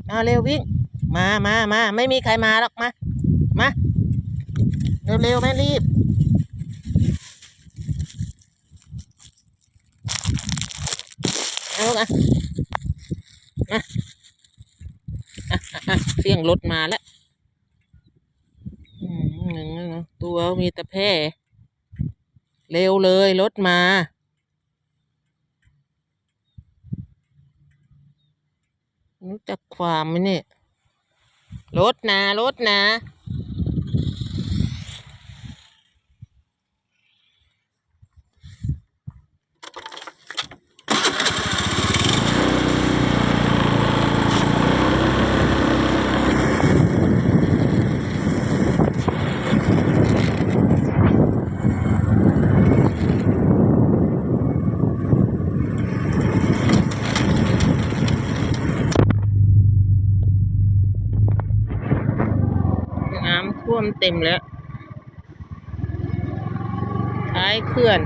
มาเร็ววิ่งมาไม่มีใครมาหรอกมาเร็วไม่รีบเอาอ่ะเสียงรถมาแล้วตัวมีแต่แพร่เร็วเลยรถมารู้จักความไหมเนี่ยรถนะน้ำท่วมเต็มแล้วท้ายเขื่อน